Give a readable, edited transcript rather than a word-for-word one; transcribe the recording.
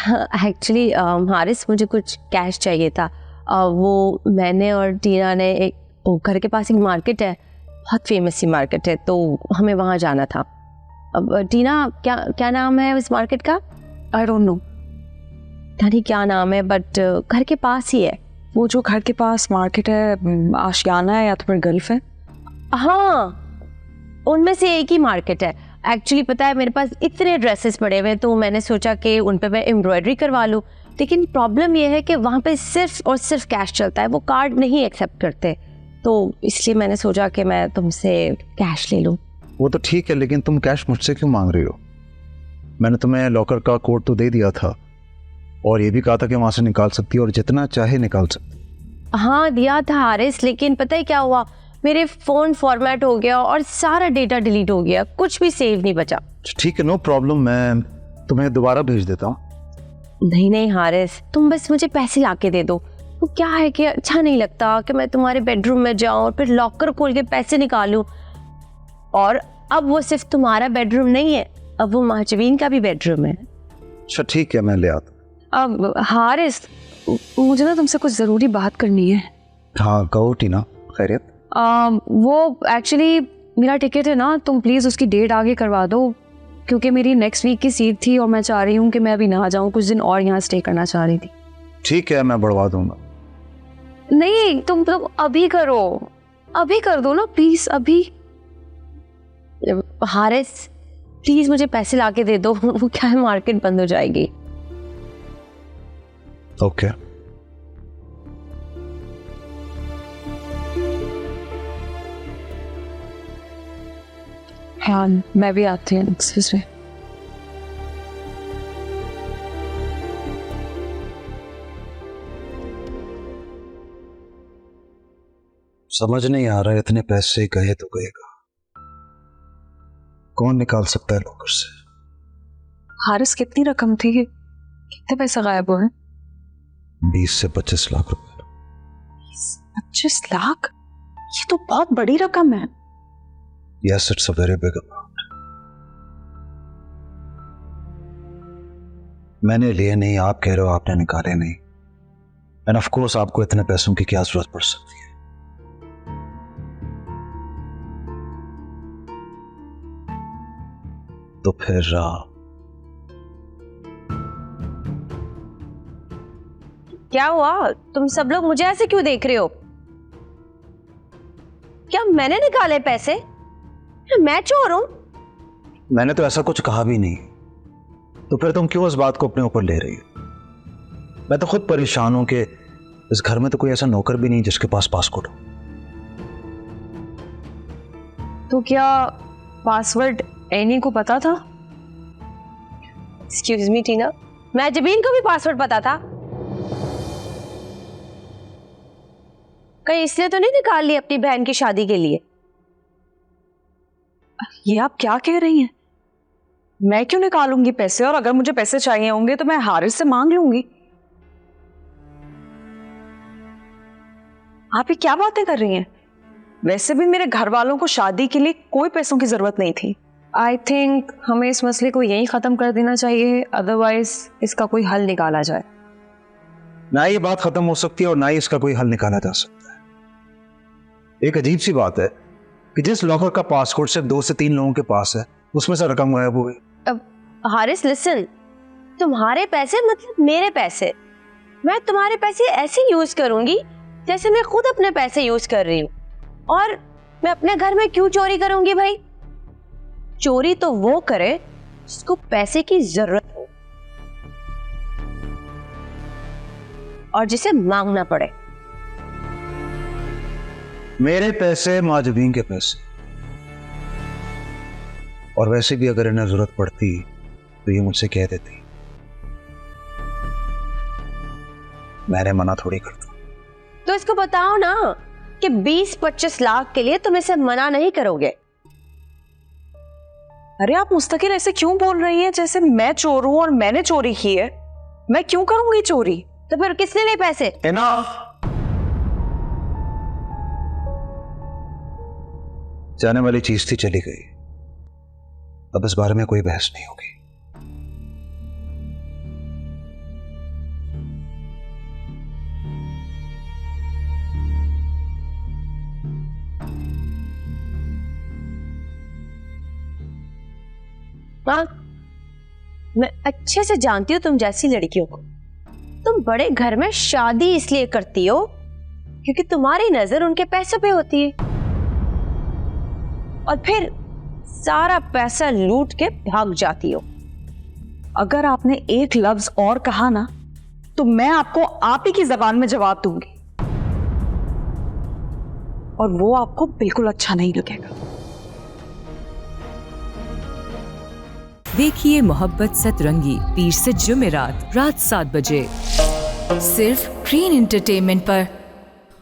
Actually Haris, मुझे कुछ cash चाहिए था। वो मैंने और टीना ने घर के पास एक मार्केट है, बहुत फेमस सी मार्केट है, तो हमें वहाँ जाना था। अब टीना, क्या नाम है उस मार्केट का? आई डोंट नो, नहीं क्या नाम है, बट घर के पास ही है। वो जो घर के पास मार्केट है, आशियाना है या तो फिर गल्फ है? हाँ, उनमें से एक ही मार्केट है। एक्चुअली पता है, मेरे पास इतने ड्रेसेस पड़े हुए, तो मैंने सोचा कि उन पे मैं एम्ब्रॉयडरी करवा लूँ। लेकिन प्रॉब्लम यह है कि वहाँ पे सिर्फ और सिर्फ कैश चलता है, वो कार्ड नहीं एक्सेप्ट करते, तो इसलिए मैंने सोचा कि मैं तुमसे कैश ले लूँ। वो तो ठीक है, लेकिन तुम कैश मुझसे क्यों मांग रही हो? मैंने तुम्हें लॉकर का कोड तो दे दिया था और ये भी कहा था कि वहाँ से निकाल सकती है और जितना चाहे निकाल सकती। हाँ दिया था हारिस, लेकिन पता है क्या हुआ, मेरे फ़ोन फॉर्मेट हो गया और सारा डेटा डिलीट हो गया, कुछ भी सेव नहीं बचा। ठीक है, नो प्रॉब्लम, मैं तुम्हें दोबारा भेज देता हूँ। नहीं हारिस, तुम बस मुझे पैसे लाके दे दो। वो क्या है कि अच्छा नहीं लगता कि मैं तुम्हारे बेडरूम में जाऊं और फिर लॉकर खोल के पैसे निकालूं। और अब वो सिर्फ तुम्हारा बेडरूम नहीं है, अब वो महजबीन का भी बेडरूम है। अच्छा ठीक है, मैं ले आता। अब हारिस, मुझे ना तुमसे कुछ ज़रूरी बात करनी है। हाँ कहो टीना, खैरियत? वो एक्चुअली मेरा टिकट है ना, तुम प्लीज़ उसकी डेट आगे करवा दो, क्योंकि मेरी नेक्स्ट वीक की सीट थी और मैं चाह रही हूँ कि मैं अभी ना जाऊँ, कुछ दिन और यहाँ स्टे करना चाह रही थी। ठीक है, मैं बढ़वा दूंगा। नहीं, तुम अभी करो, अभी कर दो ना प्लीज़, अभी। हारिस प्लीज मुझे पैसे लाके दे दो, वो क्या है, मार्केट बंद हो जाएगी। ओके। हाँ, मैं भी आती हूँ एक्सक्यूज मी। समझ नहीं आ रहा है, इतने पैसे गए तो गएगा, कौन निकाल सकता है लॉकर से? हारिस, कितनी रकम थी, कितने पैसे गायब हुए? 20 से 25 लाख रुपए। 25 लाख? ये तो बहुत बड़ी रकम है। Yes, it's a very big amount. मैंने लिए नहीं, आप कह रहे हो आपने निकाले नहीं, एंड ऑफ कोर्स आपको इतने पैसों की क्या जरूरत पड़ सकती है? तो फिर क्या हुआ, तुम सब लोग मुझे ऐसे क्यों देख रहे हो? क्या मैंने निकाले पैसे? मैं चोर हूं? मैंने तो ऐसा कुछ कहा भी नहीं, तो फिर तुम क्यों इस बात को अपने ऊपर ले रही हो? मैं तो खुद परेशान हूं कि इस घर में तो कोई ऐसा नौकर भी नहीं जिसके पास पासपोर्ट हो। तो क्या पासवर्ड एनी को पता था? एक्सक्यूज मी टीना, महजबीन को भी पासवर्ड पता था? कहीं इसलिए तो नहीं निकाल ली अपनी बहन की शादी के लिए? ये आप क्या कह रही हैं? मैं क्यों निकालूंगी पैसे, और अगर मुझे पैसे चाहिए होंगे तो मैं हारिस से मांग लूंगी। आप ये क्या बातें कर रही हैं? वैसे भी मेरे घर वालों को शादी के लिए कोई पैसों की जरूरत नहीं थी। आई थिंक हमें इस मसले को यहीं खत्म कर देना चाहिए, अदरवाइज इसका कोई हल निकाला जाए। ना ये बात खत्म हो सकती है और ना ही इसका कोई हल निकाला जा सकता है। एक अजीब सी बात है कि जिस लॉकर का पासवर्ड सिर्फ 2 से 3 लोगों के पास है, उसमें से रकम गायब हो गई। अब हारिस लिसन, तुम्हारे पैसे मतलब मेरे पैसे, मैं तुम्हारे पैसे ऐसे यूज करूंगी जैसे मैं खुद अपने पैसे यूज कर रही हूँ। और मैं अपने घर में क्यों चोरी करूंगी भाई? चोरी तो वो करे जिसको पैसे की जरूरत हो और जिसे मांगना पड़े। मेरे पैसे माजबीन के पैसे, और वैसे भी अगर इन्हें जरूरत पड़ती तो ये मुझसे कह देती, मैंने मना थोड़ी करता। तो इसको बताओ ना कि 20-25 लाख के लिए तुम इसे मना नहीं करोगे। अरे आप मुस्तकिल ऐसे क्यों बोल रही हैं जैसे मैं चोर हूं और मैंने चोरी की है? मैं क्यों करूंगी चोरी? तो फिर किसने लिए पैसे? जाने वाली चीज थी, चली गई, अब इस बारे में कोई बहस नहीं होगी। हाँ, मैं अच्छे से जानती हूँ तुम जैसी लड़कियों को। तुम बड़े घर में शादी इसलिए करती हो क्योंकि तुम्हारी नजर उनके पैसों पे होती है, और फिर सारा पैसा लूट के भाग जाती हो। अगर आपने एक लफ्ज और कहा ना तो मैं आपको आप ही की जबान में जवाब दूंगी, और वो आपको बिल्कुल अच्छा नहीं लगेगा। देखिए मोहब्बत सतरंगी पीर से जुमेरात रात 7 बजे सिर्फ ग्रीन एंटरटेनमेंट पर।